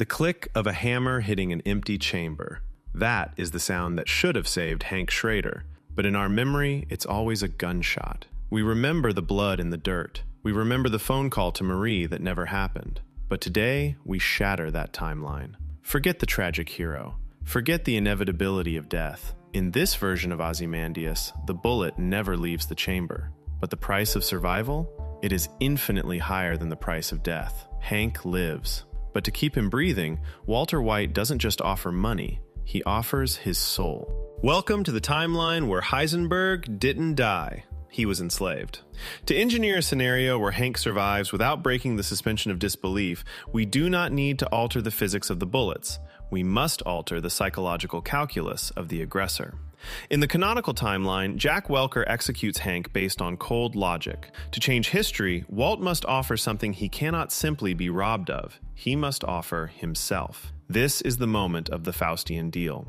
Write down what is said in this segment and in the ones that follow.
The click of a hammer hitting an empty chamber. That is the sound that should have saved Hank Schrader. But in our memory, it's always a gunshot. We remember the blood in the dirt. We remember the phone call to Marie that never happened. But today, we shatter that timeline. Forget the tragic hero. Forget the inevitability of death. In this version of Ozymandias, the bullet never leaves the chamber. But the price of survival? It is infinitely higher than the price of death. Hank lives. But to keep him breathing, Walter White doesn't just offer money, he offers his soul. Welcome to the timeline where Heisenberg didn't die. He was enslaved. To engineer a scenario where Hank survives without breaking the suspension of disbelief, we do not need to alter the physics of the bullets. We must alter the psychological calculus of the aggressor. In the canonical timeline, Jack Welker executes Hank based on cold logic. To change history, Walt must offer something he cannot simply be robbed of. He must offer himself. This is the moment of the Faustian deal.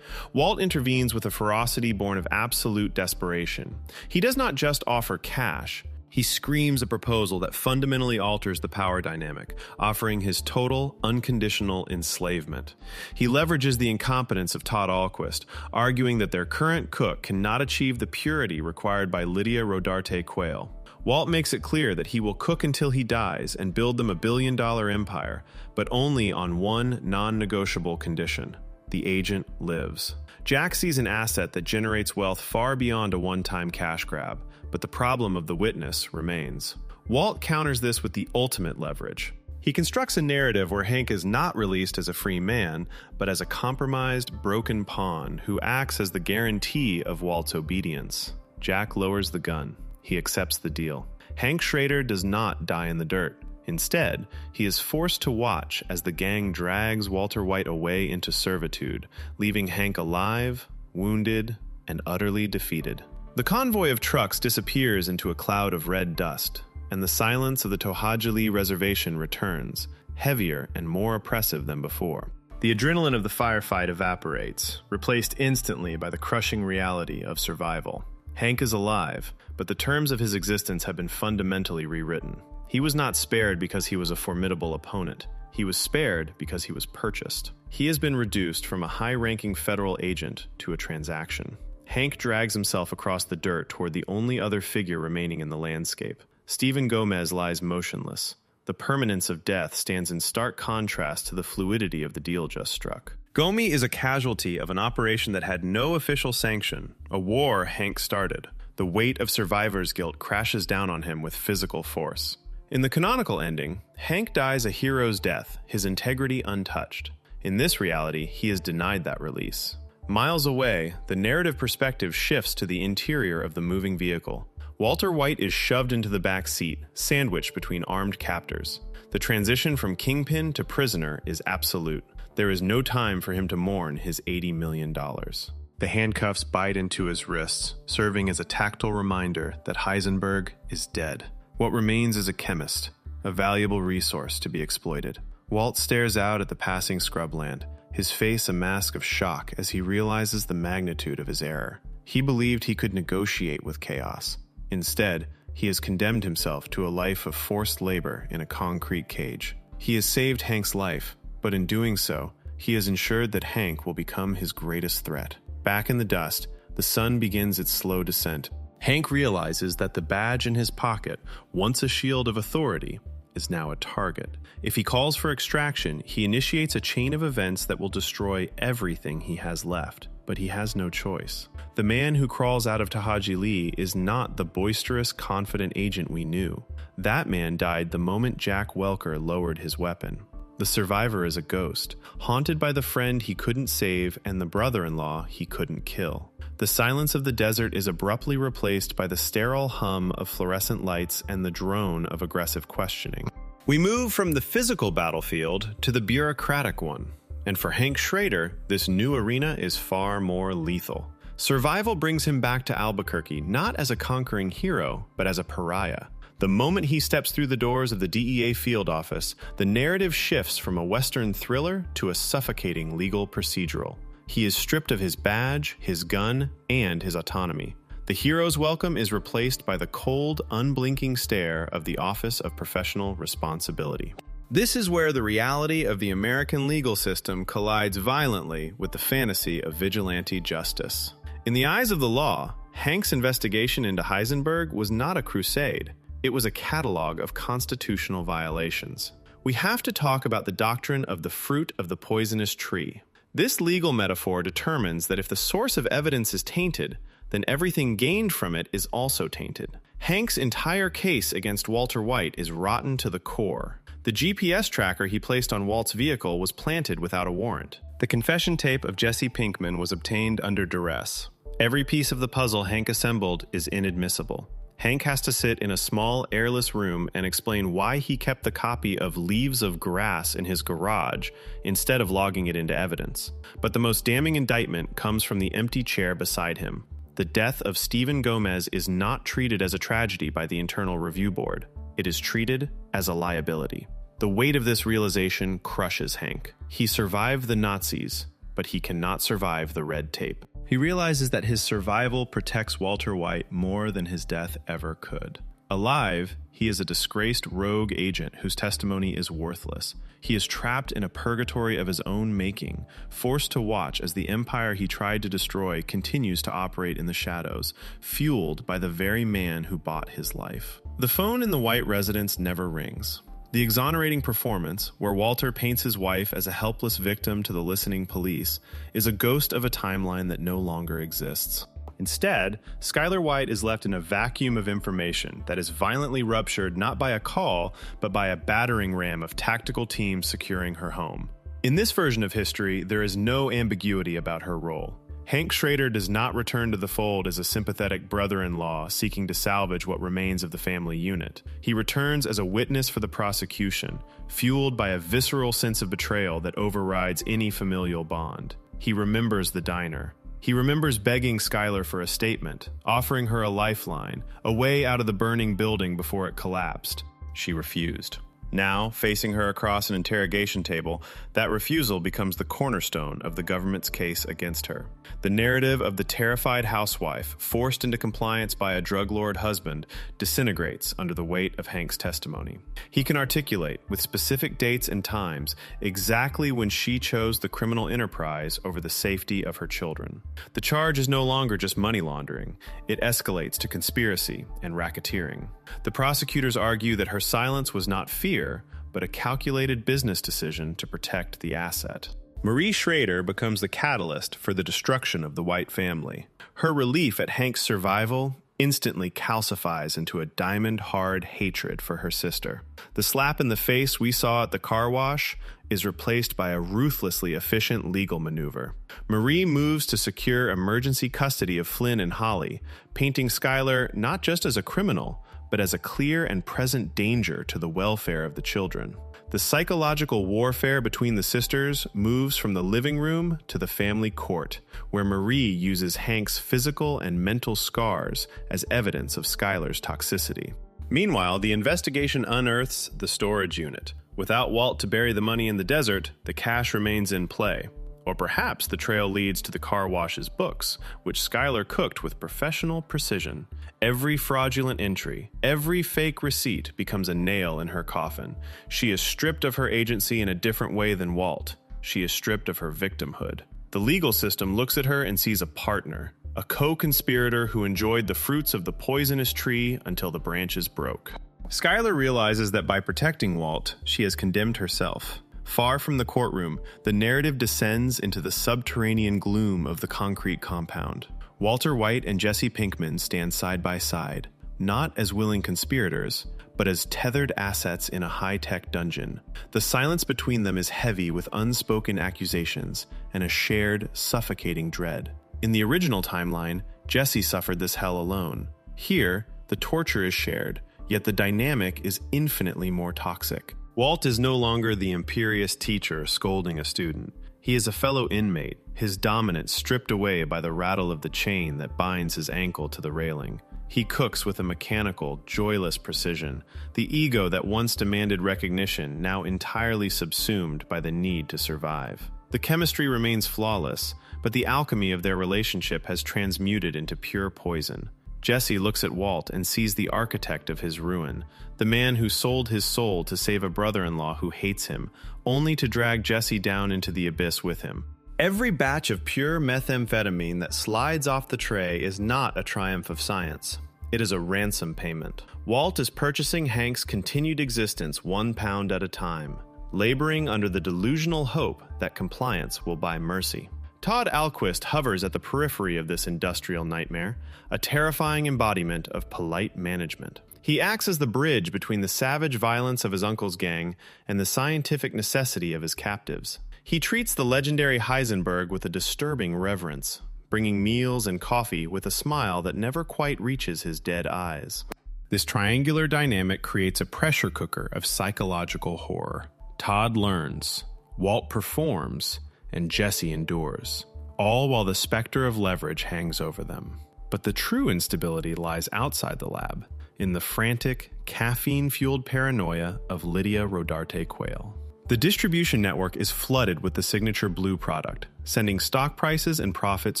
Walt intervenes with a ferocity born of absolute desperation. He does not just offer cash. He screams a proposal that fundamentally alters the power dynamic, offering his total, unconditional enslavement. He leverages the incompetence of Todd Alquist, arguing that their current cook cannot achieve the purity required by Lydia Rodarte Quayle. Walt makes it clear that he will cook until he dies and build them a billion-dollar empire, but only on one non-negotiable condition: the agent lives. Jack sees an asset that generates wealth far beyond a one-time cash grab, but the problem of the witness remains. Walt counters this with the ultimate leverage. He constructs a narrative where Hank is not released as a free man, but as a compromised, broken pawn who acts as the guarantee of Walt's obedience. Jack lowers the gun. He accepts the deal. Hank Schrader does not die in the dirt. Instead, he is forced to watch as the gang drags Walter White away into servitude, leaving Hank alive, wounded, and utterly defeated. The convoy of trucks disappears into a cloud of red dust, and the silence of the To'Hajiilee reservation returns, heavier and more oppressive than before. The adrenaline of the firefight evaporates, replaced instantly by the crushing reality of survival. Hank is alive, but the terms of his existence have been fundamentally rewritten. He was not spared because he was a formidable opponent. He was spared because he was purchased. He has been reduced from a high-ranking federal agent to a transaction. Hank drags himself across the dirt toward the only other figure remaining in the landscape. Stephen Gomez lies motionless. The permanence of death stands in stark contrast to the fluidity of the deal just struck. Gomi is a casualty of an operation that had no official sanction, a war Hank started. The weight of survivor's guilt crashes down on him with physical force. In the canonical ending, Hank dies a hero's death, his integrity untouched. In this reality, he is denied that release. Miles away, the narrative perspective shifts to the interior of the moving vehicle. Walter White is shoved into the back seat, sandwiched between armed captors. The transition from kingpin to prisoner is absolute. There is no time for him to mourn his $80 million. The handcuffs bite into his wrists, serving as a tactile reminder that Heisenberg is dead. What remains is a chemist, a valuable resource to be exploited. Walt stares out at the passing scrubland, his face a mask of shock as he realizes the magnitude of his error. He believed he could negotiate with chaos. Instead, he has condemned himself to a life of forced labor in a concrete cage. He has saved Hank's life, but in doing so, he has ensured that Hank will become his greatest threat. Back in the dust, the sun begins its slow descent. Hank realizes that the badge in his pocket, once a shield of authority, is now a target. If he calls for extraction, he initiates a chain of events that will destroy everything he has left. But he has no choice. The man who crawls out of To'Hajiilee is not the boisterous, confident agent we knew. That man died the moment Jack Welker lowered his weapon. The survivor is a ghost, haunted by the friend he couldn't save and the brother-in-law he couldn't kill. The silence of the desert is abruptly replaced by the sterile hum of fluorescent lights and the drone of aggressive questioning. We move from the physical battlefield to the bureaucratic one. And for Hank Schrader, this new arena is far more lethal. Survival brings him back to Albuquerque not as a conquering hero, but as a pariah. The moment he steps through the doors of the DEA field office, the narrative shifts from a Western thriller to a suffocating legal procedural. He is stripped of his badge, his gun, and his autonomy. The hero's welcome is replaced by the cold, unblinking stare of the Office of Professional Responsibility. This is where the reality of the American legal system collides violently with the fantasy of vigilante justice. In the eyes of the law, Hank's investigation into Heisenberg was not a crusade. It was a catalog of constitutional violations. We have to talk about the doctrine of the fruit of the poisonous tree. This legal metaphor determines that if the source of evidence is tainted, then everything gained from it is also tainted. Hank's entire case against Walter White is rotten to the core. The GPS tracker he placed on Walt's vehicle was planted without a warrant. The confession tape of Jesse Pinkman was obtained under duress. Every piece of the puzzle Hank assembled is inadmissible. Hank has to sit in a small, airless room and explain why he kept the copy of Leaves of Grass in his garage instead of logging it into evidence. But the most damning indictment comes from the empty chair beside him. The death of Stephen Gomez is not treated as a tragedy by the Internal Review Board. It is treated as a liability. The weight of this realization crushes Hank. He survived the Nazis, but he cannot survive the red tape. He realizes that his survival protects Walter White more than his death ever could. Alive, he is a disgraced rogue agent whose testimony is worthless. He is trapped in a purgatory of his own making, forced to watch as the empire he tried to destroy continues to operate in the shadows, fueled by the very man who bought his life. The phone in the White residence never rings. The exonerating performance, where Walter paints his wife as a helpless victim to the listening police, is a ghost of a timeline that no longer exists. Instead, Skylar White is left in a vacuum of information that is violently ruptured not by a call, but by a battering ram of tactical teams securing her home. In this version of history, there is no ambiguity about her role. Hank Schrader does not return to the fold as a sympathetic brother-in-law seeking to salvage what remains of the family unit. He returns as a witness for the prosecution, fueled by a visceral sense of betrayal that overrides any familial bond. He remembers the diner. He remembers begging Skylar for a statement, offering her a lifeline, a way out of the burning building before it collapsed. She refused. Now, facing her across an interrogation table, that refusal becomes the cornerstone of the government's case against her. The narrative of the terrified housewife, forced into compliance by a drug lord husband, disintegrates under the weight of Hank's testimony. He can articulate, with specific dates and times, exactly when she chose the criminal enterprise over the safety of her children. The charge is no longer just money laundering. It escalates to conspiracy and racketeering. The prosecutors argue that her silence was not fear, but a calculated business decision to protect the asset. Marie Schrader becomes the catalyst for the destruction of the White family. Her relief at Hank's survival instantly calcifies into a diamond-hard hatred for her sister. The slap in the face we saw at the car wash is replaced by a ruthlessly efficient legal maneuver. Marie moves to secure emergency custody of Flynn and Holly, painting Skylar not just as a criminal, but as a clear and present danger to the welfare of the children. The psychological warfare between the sisters moves from the living room to the family court, where Marie uses Hank's physical and mental scars as evidence of Skylar's toxicity. Meanwhile, the investigation unearths the storage unit. Without Walt to bury the money in the desert, the cash remains in play. Or perhaps the trail leads to the car wash's books, which Skylar cooked with professional precision. Every fraudulent entry, every fake receipt becomes a nail in her coffin. She is stripped of her agency in a different way than Walt. She is stripped of her victimhood. The legal system looks at her and sees a partner, a co-conspirator who enjoyed the fruits of the poisonous tree until the branches broke. Skylar realizes that by protecting Walt, she has condemned herself. Far from the courtroom, the narrative descends into the subterranean gloom of the concrete compound. Walter White and Jesse Pinkman stand side by side, not as willing conspirators, but as tethered assets in a high-tech dungeon. The silence between them is heavy with unspoken accusations and a shared, suffocating dread. In the original timeline, Jesse suffered this hell alone. Here, the torture is shared, yet the dynamic is infinitely more toxic. Walt is no longer the imperious teacher scolding a student. He is a fellow inmate, his dominance stripped away by the rattle of the chain that binds his ankle to the railing. He cooks with a mechanical, joyless precision, the ego that once demanded recognition now entirely subsumed by the need to survive. The chemistry remains flawless, but the alchemy of their relationship has transmuted into pure poison. Jesse looks at Walt and sees the architect of his ruin, the man who sold his soul to save a brother-in-law who hates him, only to drag Jesse down into the abyss with him. Every batch of pure methamphetamine that slides off the tray is not a triumph of science. It is a ransom payment. Walt is purchasing Hank's continued existence 1 pound at a time, laboring under the delusional hope that compliance will buy mercy. Todd Alquist hovers at the periphery of this industrial nightmare, a terrifying embodiment of polite management. He acts as the bridge between the savage violence of his uncle's gang and the scientific necessity of his captives. He treats the legendary Heisenberg with a disturbing reverence, bringing meals and coffee with a smile that never quite reaches his dead eyes. This triangular dynamic creates a pressure cooker of psychological horror. Todd learns, Walt performs, and Jesse endures, all while the specter of leverage hangs over them. But the true instability lies outside the lab, in the frantic, caffeine-fueled paranoia of Lydia Rodarte Quayle. The distribution network is flooded with the signature blue product, sending stock prices and profits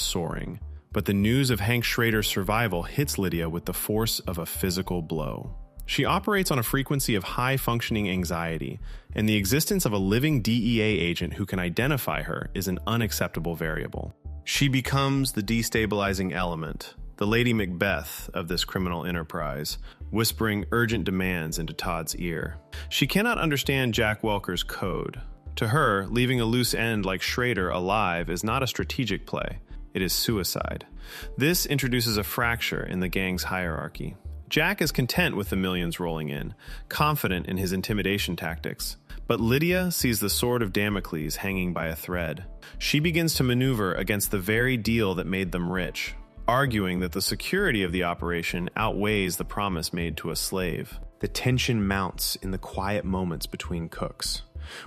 soaring. But the news of Hank Schrader's survival hits Lydia with the force of a physical blow. She operates on a frequency of high-functioning anxiety, and the existence of a living DEA agent who can identify her is an unacceptable variable. She becomes the destabilizing element, the Lady Macbeth of this criminal enterprise, whispering urgent demands into Todd's ear. She cannot understand Jack Welker's code. To her, leaving a loose end like Schrader alive is not a strategic play. It is suicide. This introduces a fracture in the gang's hierarchy. Jack is content with the millions rolling in, confident in his intimidation tactics. But Lydia sees the sword of Damocles hanging by a thread. She begins to maneuver against the very deal that made them rich, arguing that the security of the operation outweighs the promise made to a slave. The tension mounts in the quiet moments between cooks.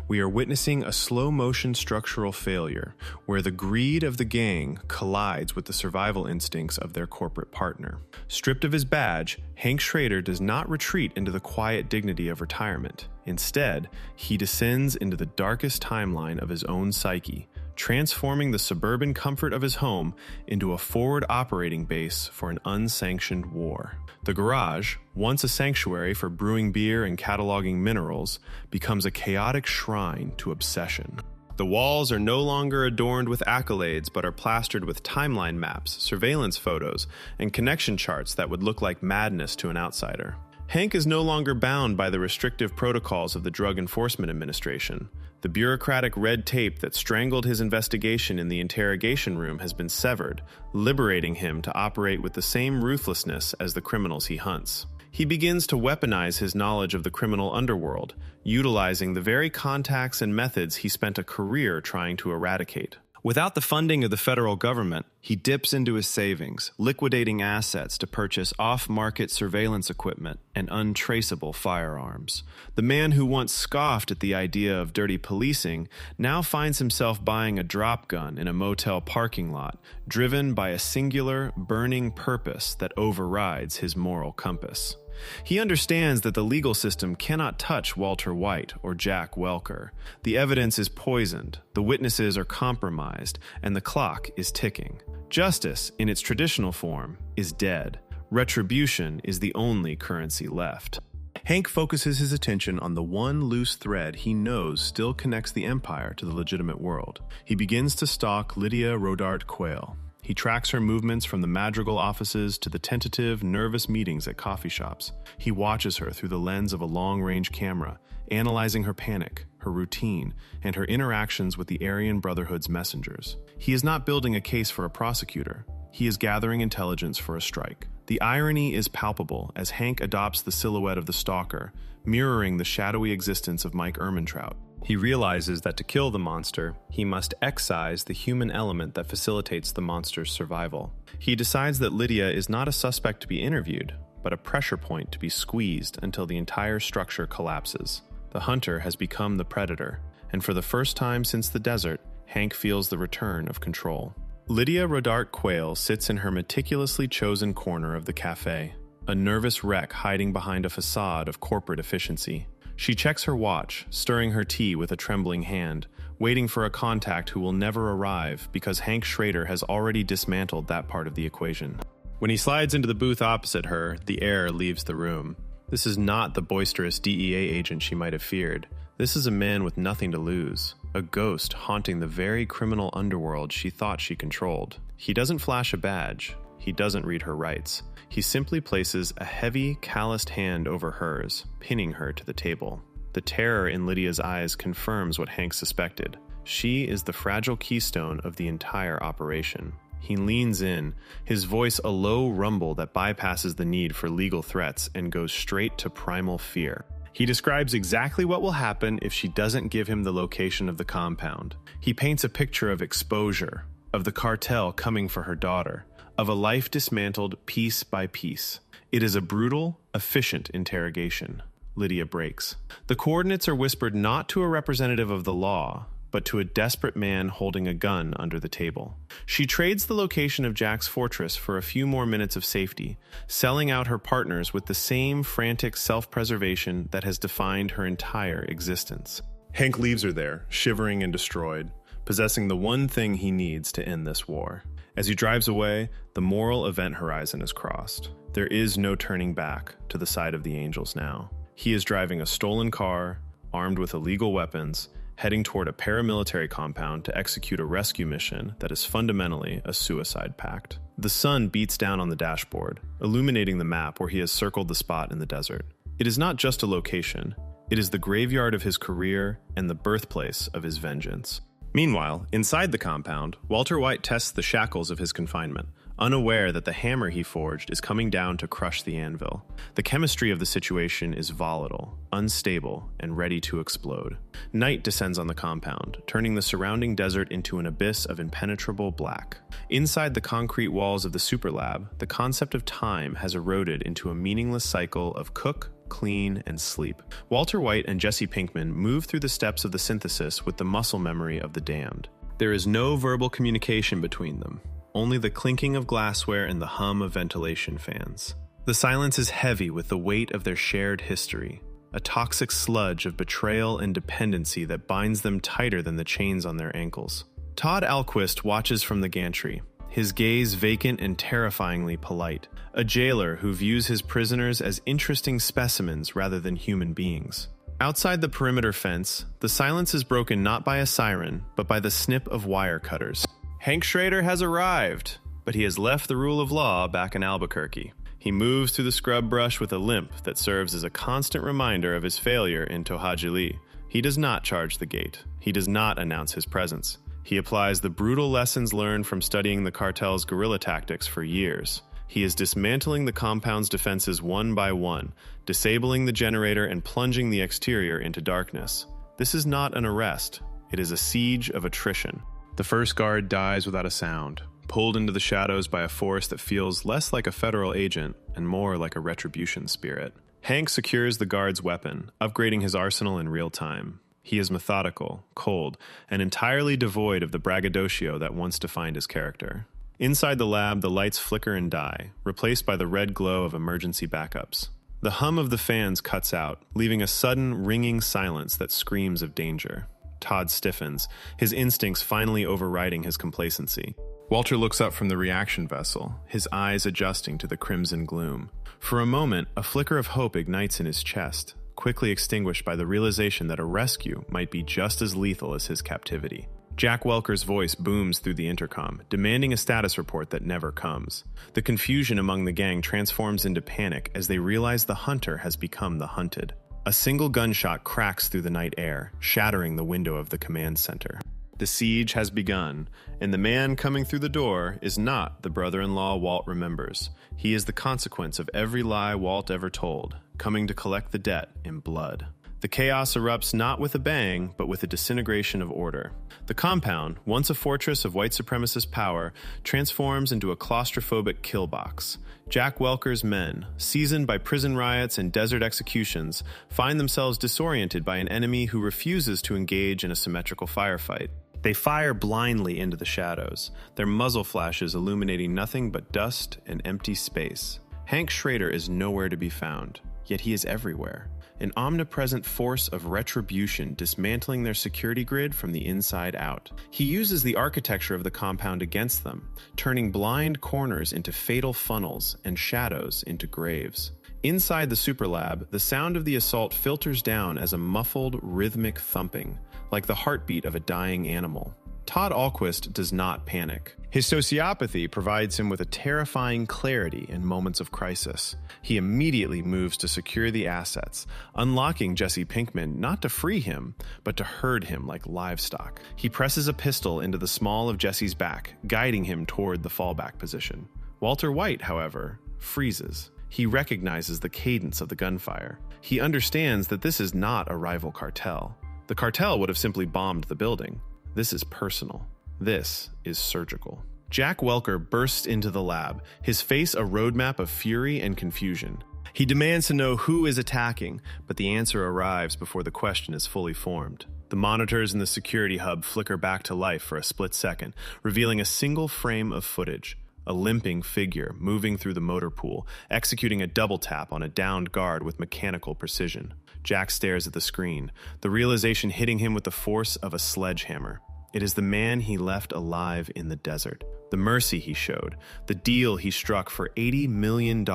We are witnessing a slow-motion structural failure, where the greed of the gang collides with the survival instincts of their corporate partner. Stripped of his badge, Hank Schrader does not retreat into the quiet dignity of retirement. Instead, he descends into the darkest timeline of his own psyche, transforming the suburban comfort of his home into a forward operating base for an unsanctioned war. The garage, once a sanctuary for brewing beer and cataloging minerals, becomes a chaotic shrine to obsession. The walls are no longer adorned with accolades, but are plastered with timeline maps, surveillance photos, and connection charts that would look like madness to an outsider. Hank is no longer bound by the restrictive protocols of the Drug Enforcement Administration. The bureaucratic red tape that strangled his investigation in the interrogation room has been severed, liberating him to operate with the same ruthlessness as the criminals he hunts. He begins to weaponize his knowledge of the criminal underworld, utilizing the very contacts and methods he spent a career trying to eradicate. Without the funding of the federal government, he dips into his savings, liquidating assets to purchase off-market surveillance equipment and untraceable firearms. The man who once scoffed at the idea of dirty policing now finds himself buying a drop gun in a motel parking lot, driven by a singular, burning purpose that overrides his moral compass. He understands that the legal system cannot touch Walter White or Jack Welker. The evidence is poisoned, the witnesses are compromised, and the clock is ticking. Justice, in its traditional form, is dead. Retribution is the only currency left. Hank focuses his attention on the one loose thread he knows still connects the Empire to the legitimate world. He begins to stalk Lydia Rodarte Quayle. He tracks her movements from the Madrigal offices to the tentative, nervous meetings at coffee shops. He watches her through the lens of a long-range camera, analyzing her panic, her routine, and her interactions with the Aryan Brotherhood's messengers. He is not building a case for a prosecutor. He is gathering intelligence for a strike. The irony is palpable as Hank adopts the silhouette of the stalker, mirroring the shadowy existence of Mike Ehrmantraut. He realizes that to kill the monster, he must excise the human element that facilitates the monster's survival. He decides that Lydia is not a suspect to be interviewed, but a pressure point to be squeezed until the entire structure collapses. The hunter has become the predator, and for the first time since the desert, Hank feels the return of control. Lydia Rodarte Quayle sits in her meticulously chosen corner of the cafe, a nervous wreck hiding behind a facade of corporate efficiency. She checks her watch, stirring her tea with a trembling hand, waiting for a contact who will never arrive because Hank Schrader has already dismantled that part of the equation. When he slides into the booth opposite her, the air leaves the room. This is not the boisterous DEA agent she might have feared. This is a man with nothing to lose, a ghost haunting the very criminal underworld she thought she controlled. He doesn't flash a badge. He doesn't read her rights. He simply places a heavy, calloused hand over hers, pinning her to the table. The terror in Lydia's eyes confirms what Hank suspected. She is the fragile keystone of the entire operation. He leans in, his voice a low rumble that bypasses the need for legal threats and goes straight to primal fear. He describes exactly what will happen if she doesn't give him the location of the compound. He paints a picture of exposure, of the cartel coming for her daughter, of a life dismantled piece by piece. It is a brutal, efficient interrogation. Lydia breaks. The coordinates are whispered not to a representative of the law, but to a desperate man holding a gun under the table. She trades the location of Jack's fortress for a few more minutes of safety, selling out her partners with the same frantic self-preservation that has defined her entire existence. Hank leaves her there, shivering and destroyed, possessing the one thing he needs to end this war. As he drives away, the moral event horizon is crossed. There is no turning back to the side of the angels now. He is driving a stolen car, armed with illegal weapons, heading toward a paramilitary compound to execute a rescue mission that is fundamentally a suicide pact. The sun beats down on the dashboard, illuminating the map where he has circled the spot in the desert. It is not just a location, it is the graveyard of his career and the birthplace of his vengeance. Meanwhile, inside the compound, Walter White tests the shackles of his confinement, unaware that the hammer he forged is coming down to crush the anvil. The chemistry of the situation is volatile, unstable, and ready to explode. Night descends on the compound, turning the surrounding desert into an abyss of impenetrable black. Inside the concrete walls of the superlab, the concept of time has eroded into a meaningless cycle of cook, clean, and sleep. Walter White and Jesse Pinkman move through the steps of the synthesis with the muscle memory of the damned. There is no verbal communication between them, only the clinking of glassware and the hum of ventilation fans. The silence is heavy with the weight of their shared history, a toxic sludge of betrayal and dependency that binds them tighter than the chains on their ankles. Todd Alquist watches from the gantry, his gaze vacant and terrifyingly polite, a jailer who views his prisoners as interesting specimens rather than human beings. Outside the perimeter fence, the silence is broken not by a siren, but by the snip of wire cutters. Hank Schrader has arrived, but he has left the rule of law back in Albuquerque. He moves through the scrub brush with a limp that serves as a constant reminder of his failure in Tohajili. He does not charge the gate. He does not announce his presence. He applies the brutal lessons learned from studying the cartel's guerrilla tactics for years. He is dismantling the compound's defenses one by one, disabling the generator and plunging the exterior into darkness. This is not an arrest. It is a siege of attrition. The first guard dies without a sound, pulled into the shadows by a force that feels less like a federal agent and more like a retribution spirit. Hank secures the guard's weapon, upgrading his arsenal in real time. He is methodical, cold, and entirely devoid of the braggadocio that once defined his character. Inside the lab, the lights flicker and die, replaced by the red glow of emergency backups. The hum of the fans cuts out, leaving a sudden, ringing silence that screams of danger. Todd stiffens, his instincts finally overriding his complacency. Walter looks up from the reaction vessel, his eyes adjusting to the crimson gloom. For a moment, a flicker of hope ignites in his chest, quickly extinguished by the realization that a rescue might be just as lethal as his captivity. Jack Welker's voice booms through the intercom, demanding a status report that never comes. The confusion among the gang transforms into panic as they realize the hunter has become the hunted. A single gunshot cracks through the night air, shattering the window of the command center. The siege has begun, and the man coming through the door is not the brother-in-law Walt remembers. He is the consequence of every lie Walt ever told, coming to collect the debt in blood. The chaos erupts not with a bang, but with a disintegration of order. The compound, once a fortress of white supremacist power, transforms into a claustrophobic killbox. Jack Welker's men, seasoned by prison riots and desert executions, find themselves disoriented by an enemy who refuses to engage in a symmetrical firefight. They fire blindly into the shadows, their muzzle flashes illuminating nothing but dust and empty space. Hank Schrader is nowhere to be found, yet he is everywhere. an omnipresent force of retribution dismantling their security grid from the inside out. He uses the architecture of the compound against them, turning blind corners into fatal funnels and shadows into graves. Inside the superlab, the sound of the assault filters down as a muffled, rhythmic thumping, like the heartbeat of a dying animal. Todd Alquist does not panic. His sociopathy provides him with a terrifying clarity in moments of crisis. He immediately moves to secure the assets, unlocking Jesse Pinkman not to free him, but to herd him like livestock. He presses a pistol into the small of Jesse's back, guiding him toward the fallback position. Walter White, however, freezes. He recognizes the cadence of the gunfire. He understands that this is not a rival cartel. The cartel would have simply bombed the building. This is personal. This is surgical. Jack Welker bursts into the lab, his face a roadmap of fury and confusion. He demands to know who is attacking, but the answer arrives before the question is fully formed. The monitors in the security hub flicker back to life for a split second, revealing a single frame of footage. A limping figure moving through the motor pool, executing a double tap on a downed guard with mechanical precision. Jack stares at the screen, the realization hitting him with the force of a sledgehammer. It is the man he left alive in the desert. The mercy he showed, the deal he struck for $80 million,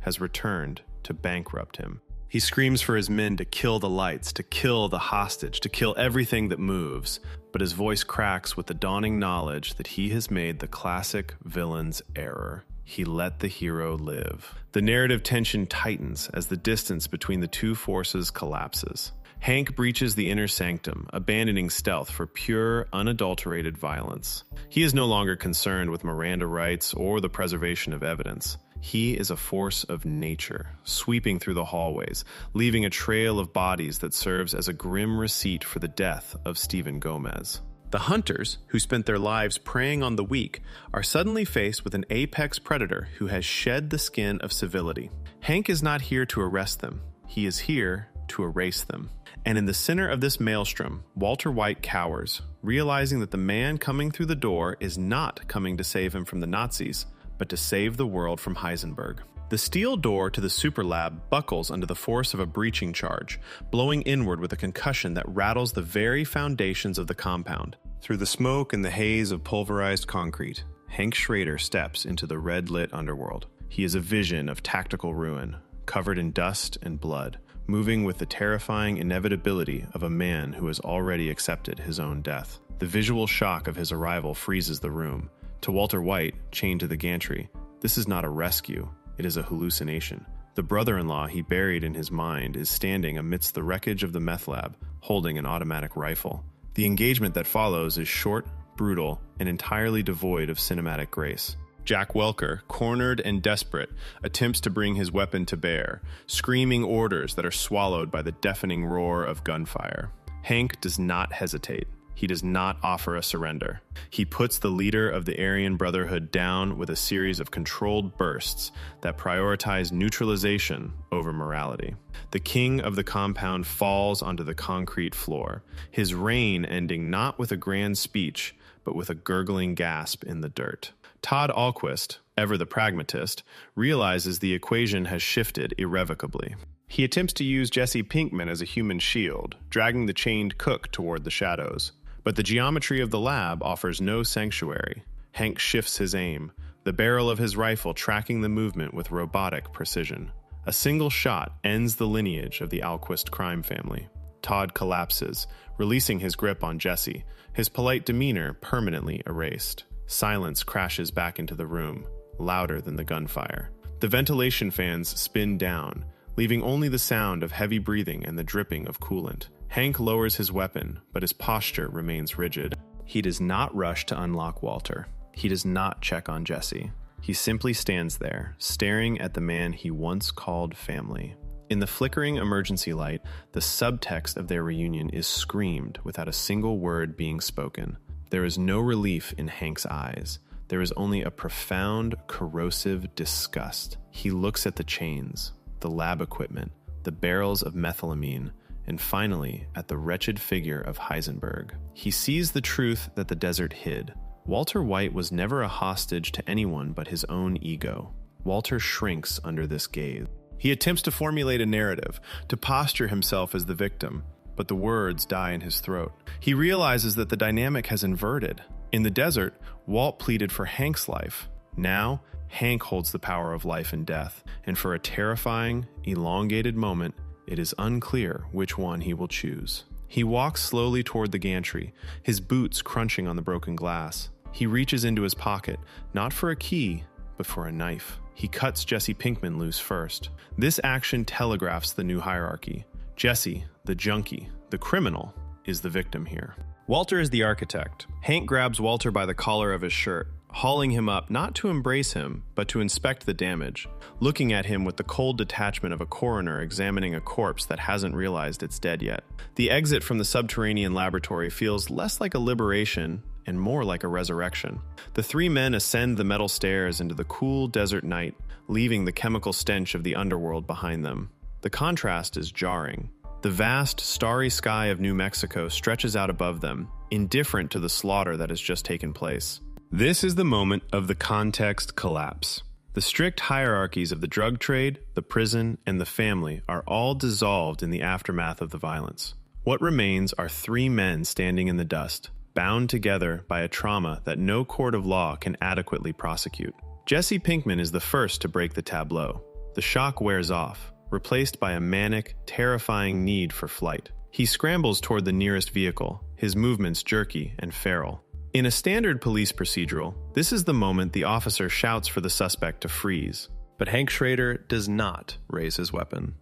has returned to bankrupt him. He screams for his men to kill the lights, to kill the hostage, to kill everything that moves. But his voice cracks with the dawning knowledge that he has made the classic villain's error. He let the hero live. The narrative tension tightens as the distance between the two forces collapses. Hank breaches the inner sanctum, abandoning stealth for pure, unadulterated violence. He is no longer concerned with Miranda rights or the preservation of evidence. He is a force of nature, sweeping through the hallways, leaving a trail of bodies that serves as a grim receipt for the death of Stephen Gomez. The hunters, who spent their lives preying on the weak, are suddenly faced with an apex predator who has shed the skin of civility. Hank is not here to arrest them. He is here to erase them. And in the center of this maelstrom, Walter White cowers, realizing that the man coming through the door is not coming to save him from the Nazis, but to save the world from Heisenberg. The steel door to the superlab buckles under the force of a breaching charge, blowing inward with a concussion that rattles the very foundations of the compound. Through the smoke and the haze of pulverized concrete, Hank Schrader steps into the red-lit underworld. He is a vision of tactical ruin, covered in dust and blood, moving with the terrifying inevitability of a man who has already accepted his own death. The visual shock of his arrival freezes the room. To Walter White, chained to the gantry, this is not a rescue, it is a hallucination. The brother-in-law he buried in his mind is standing amidst the wreckage of the meth lab, holding an automatic rifle. The engagement that follows is short, brutal, and entirely devoid of cinematic grace. Jack Welker, cornered and desperate, attempts to bring his weapon to bear, screaming orders that are swallowed by the deafening roar of gunfire. Hank does not hesitate. He does not offer a surrender. He puts the leader of the Aryan Brotherhood down with a series of controlled bursts that prioritize neutralization over morality. The king of the compound falls onto the concrete floor, his reign ending not with a grand speech, but with a gurgling gasp in the dirt. Todd Alquist, ever the pragmatist, realizes the equation has shifted irrevocably. He attempts to use Jesse Pinkman as a human shield, dragging the chained cook toward the shadows. But the geometry of the lab offers no sanctuary. Hank shifts his aim, the barrel of his rifle tracking the movement with robotic precision. A single shot ends the lineage of the Alquist crime family. Todd collapses, releasing his grip on Jesse, his polite demeanor permanently erased. Silence crashes back into the room, louder than the gunfire. The ventilation fans spin down, leaving only the sound of heavy breathing and the dripping of coolant. Hank lowers his weapon, but his posture remains rigid. He does not rush to unlock Walter. He does not check on Jesse. He simply stands there, staring at the man he once called family. In the flickering emergency light, the subtext of their reunion is screamed without a single word being spoken. There is no relief in Hank's eyes. There is only a profound, corrosive disgust. He looks at the chains, the lab equipment, the barrels of methylamine, and finally at the wretched figure of Heisenberg. He sees the truth that the desert hid. Walter White was never a hostage to anyone but his own ego. Walter shrinks under this gaze. He attempts to formulate a narrative, to posture himself as the victim, but the words die in his throat. He realizes that the dynamic has inverted. In the desert, Walt pleaded for Hank's life. Now, Hank holds the power of life and death, and for a terrifying, elongated moment, it is unclear which one he will choose. He walks slowly toward the gantry, his boots crunching on the broken glass. He reaches into his pocket, not for a key, but for a knife. He cuts Jesse Pinkman loose first. This action telegraphs the new hierarchy. Jesse, the junkie, the criminal, is the victim here. Walter is the architect. Hank grabs Walter by the collar of his shirt, hauling him up not to embrace him, but to inspect the damage, looking at him with the cold detachment of a coroner examining a corpse that hasn't realized it's dead yet. The exit from the subterranean laboratory feels less like a liberation and more like a resurrection. The three men ascend the metal stairs into the cool desert night, leaving the chemical stench of the underworld behind them. The contrast is jarring. The vast, starry sky of New Mexico stretches out above them, indifferent to the slaughter that has just taken place. This is the moment of the context collapse. The strict hierarchies of the drug trade, the prison, and the family are all dissolved in the aftermath of the violence. What remains are three men standing in the dust, bound together by a trauma that no court of law can adequately prosecute. Jesse Pinkman is the first to break the tableau. The shock wears off, replaced by a manic, terrifying need for flight. He scrambles toward the nearest vehicle, his movements jerky and feral. In a standard police procedural, this is the moment the officer shouts for the suspect to freeze. But Hank Schrader does not raise his weapon.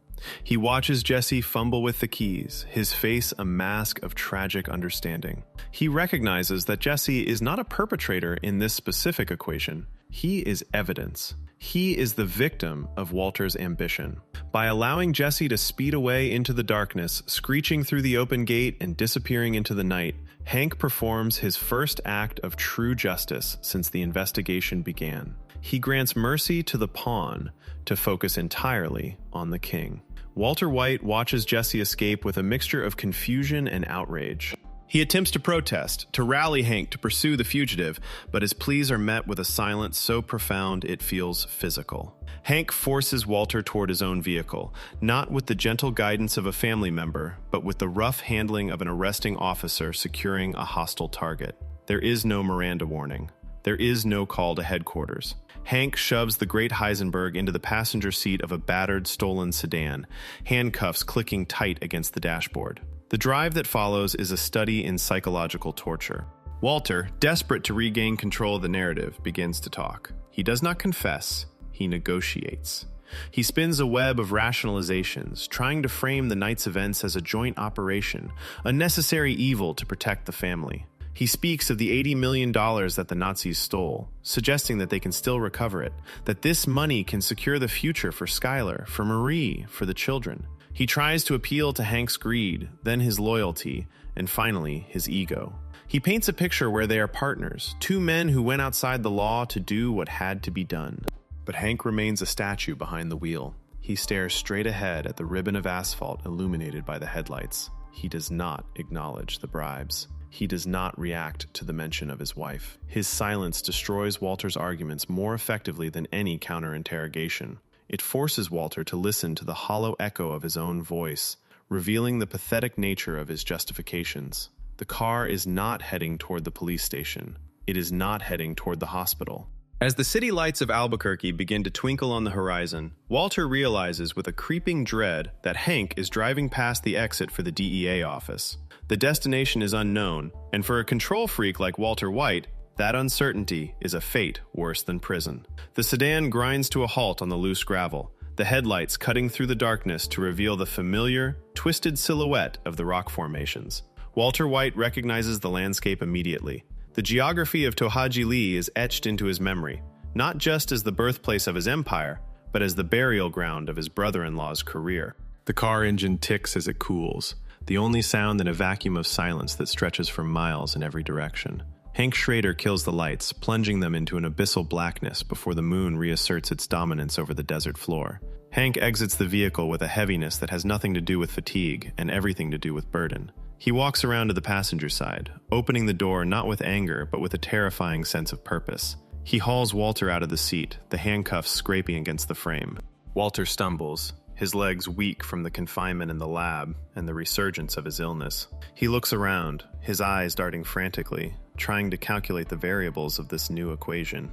He watches Jesse fumble with the keys, his face a mask of tragic understanding. He recognizes that Jesse is not a perpetrator in this specific equation. He is evidence. He is the victim of Walter's ambition. By allowing Jesse to speed away into the darkness, screeching through the open gate and disappearing into the night, Hank performs his first act of true justice since the investigation began. He grants mercy to the pawn to focus entirely on the king. Walter White watches Jesse escape with a mixture of confusion and outrage. He attempts to protest, to rally Hank to pursue the fugitive, but his pleas are met with a silence so profound it feels physical. Hank forces Walter toward his own vehicle, not with the gentle guidance of a family member, but with the rough handling of an arresting officer securing a hostile target. There is no Miranda warning. There is no call to headquarters. Hank shoves the great Heisenberg into the passenger seat of a battered, stolen sedan, handcuffs clicking tight against the dashboard. The drive that follows is a study in psychological torture. Walter, desperate to regain control of the narrative, begins to talk. He does not confess, he negotiates. He spins a web of rationalizations, trying to frame the night's events as a joint operation, a necessary evil to protect the family. He speaks of the $80 million that the Nazis stole, suggesting that they can still recover it, that this money can secure the future for Skylar, for Marie, for the children. He tries to appeal to Hank's greed, then his loyalty, and finally, his ego. He paints a picture where they are partners, two men who went outside the law to do what had to be done. But Hank remains a statue behind the wheel. He stares straight ahead at the ribbon of asphalt illuminated by the headlights. He does not acknowledge the bribes. He does not react to the mention of his wife. His silence destroys Walter's arguments more effectively than any counter-interrogation. It forces Walter to listen to the hollow echo of his own voice, revealing the pathetic nature of his justifications. The car is not heading toward the police station. It is not heading toward the hospital. As the city lights of Albuquerque begin to twinkle on the horizon, Walter realizes with a creeping dread that Hank is driving past the exit for the DEA office. The destination is unknown, and for a control freak like Walter White, that uncertainty is a fate worse than prison. The sedan grinds to a halt on the loose gravel, the headlights cutting through the darkness to reveal the familiar, twisted silhouette of the rock formations. Walter White recognizes the landscape immediately. The geography of Tohajili is etched into his memory, not just as the birthplace of his empire, but as the burial ground of his brother-in-law's career. The car engine ticks as it cools, the only sound in a vacuum of silence that stretches for miles in every direction. Hank Schrader kills the lights, plunging them into an abyssal blackness before the moon reasserts its dominance over the desert floor. Hank exits the vehicle with a heaviness that has nothing to do with fatigue and everything to do with burden. He walks around to the passenger side, opening the door not with anger, but with a terrifying sense of purpose. He hauls Walter out of the seat, the handcuffs scraping against the frame. Walter stumbles, his legs weak from the confinement in the lab and the resurgence of his illness. He looks around, his eyes darting frantically, trying to calculate the variables of this new equation.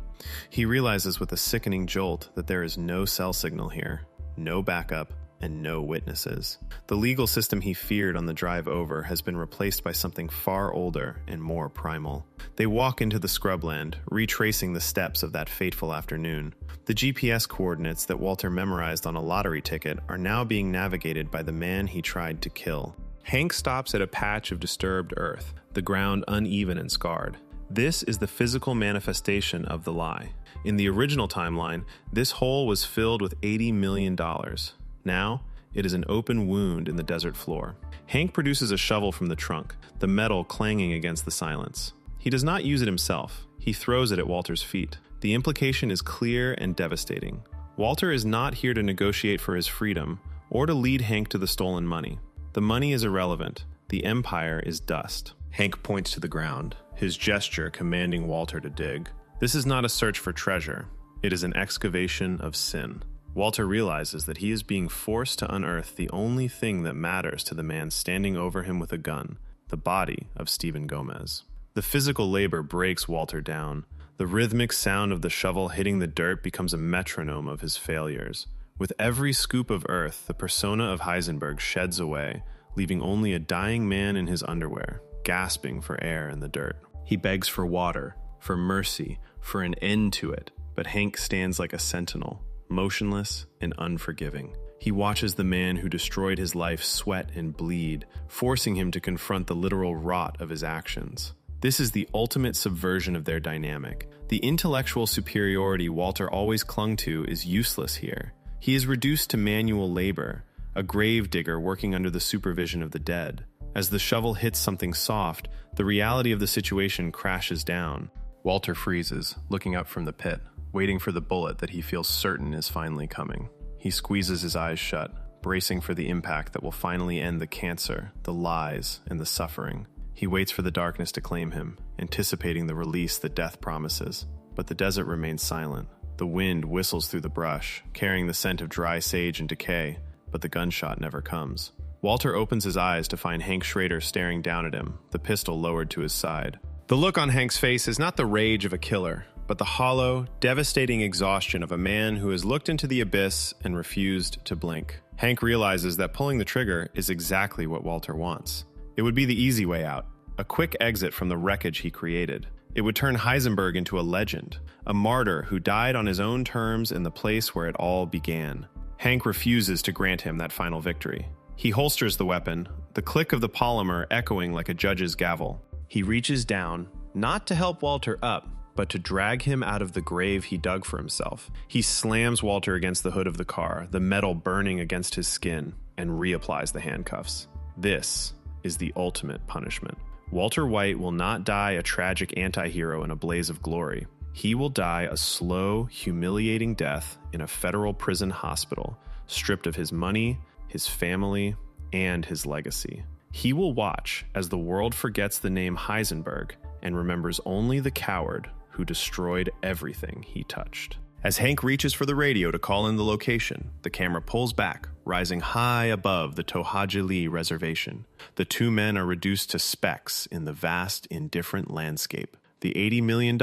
He realizes with a sickening jolt that there is no cell signal here, no backup, and no witnesses. The legal system he feared on the drive over has been replaced by something far older and more primal. They walk into the scrubland, retracing the steps of that fateful afternoon. The GPS coordinates that Walter memorized on a lottery ticket are now being navigated by the man he tried to kill. Hank stops at a patch of disturbed earth, the ground uneven and scarred. This is the physical manifestation of the lie. In the original timeline, this hole was filled with $80 million. Now, it is an open wound in the desert floor. Hank produces a shovel from the trunk, the metal clanging against the silence. He does not use it himself. He throws it at Walter's feet. The implication is clear and devastating. Walter is not here to negotiate for his freedom or to lead Hank to the stolen money. The money is irrelevant. The empire is dust. Hank points to the ground, his gesture commanding Walter to dig. This is not a search for treasure. It is an excavation of sin. Walter realizes that he is being forced to unearth the only thing that matters to the man standing over him with a gun, the body of Stephen Gomez. The physical labor breaks Walter down. The rhythmic sound of the shovel hitting the dirt becomes a metronome of his failures. With every scoop of earth, the persona of Heisenberg sheds away, leaving only a dying man in his underwear, gasping for air in the dirt. He begs for water, for mercy, for an end to it, but Hank stands like a sentinel, motionless and unforgiving. He watches the man who destroyed his life sweat and bleed, forcing him to confront the literal rot of his actions. This is the ultimate subversion of their dynamic. The intellectual superiority Walter always clung to is useless here. He is reduced to manual labor, a grave digger working under the supervision of the dead. As the shovel hits something soft, the reality of the situation crashes down. Walter freezes, looking up from the pit, waiting for the bullet that he feels certain is finally coming. He squeezes his eyes shut, bracing for the impact that will finally end the cancer, the lies, and the suffering. He waits for the darkness to claim him, anticipating the release that death promises. But the desert remains silent. The wind whistles through the brush, carrying the scent of dry sage and decay, but the gunshot never comes. Walter opens his eyes to find Hank Schrader staring down at him, the pistol lowered to his side. The look on Hank's face is not the rage of a killer, but the hollow, devastating exhaustion of a man who has looked into the abyss and refused to blink. Hank realizes that pulling the trigger is exactly what Walter wants. It would be the easy way out, a quick exit from the wreckage he created. It would turn Heisenberg into a legend, a martyr who died on his own terms in the place where it all began. Hank refuses to grant him that final victory. He holsters the weapon, the click of the polymer echoing like a judge's gavel. He reaches down, not to help Walter up, but to drag him out of the grave he dug for himself. He slams Walter against the hood of the car, the metal burning against his skin, and reapplies the handcuffs. This is the ultimate punishment. Walter White will not die a tragic anti-hero in a blaze of glory. He will die a slow, humiliating death in a federal prison hospital, stripped of his money, his family, and his legacy. He will watch as the world forgets the name Heisenberg and remembers only the coward who destroyed everything he touched. As Hank reaches for the radio to call in the location, the camera pulls back, rising high above the Tohajili reservation. The two men are reduced to specks in the vast, indifferent landscape. The $80 million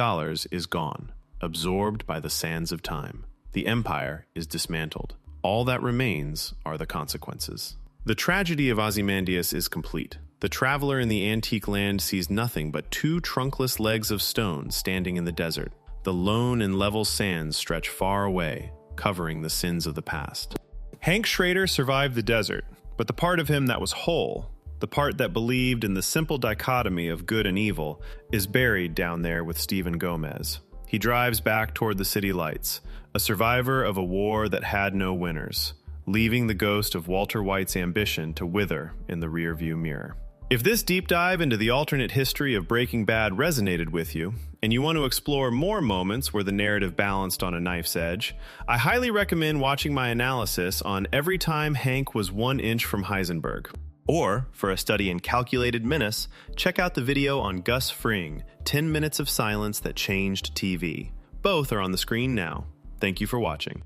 is gone, absorbed by the sands of time. The empire is dismantled. All that remains are the consequences. The tragedy of Ozymandias is complete. The traveler in the antique land sees nothing but two trunkless legs of stone standing in the desert. The lone and level sands stretch far away, covering the sins of the past. Hank Schrader survived the desert, but the part of him that was whole, the part that believed in the simple dichotomy of good and evil, is buried down there with Stephen Gomez. He drives back toward the city lights, a survivor of a war that had no winners, leaving the ghost of Walter White's ambition to wither in the rearview mirror. If this deep dive into the alternate history of Breaking Bad resonated with you, and you want to explore more moments where the narrative balanced on a knife's edge, I highly recommend watching my analysis on Every Time Hank Was 1 Inch from Heisenberg. Or, for a study in calculated menace, check out the video on Gus Fring, 10 Minutes of Silence That Changed TV. Both are on the screen now. Thank you for watching.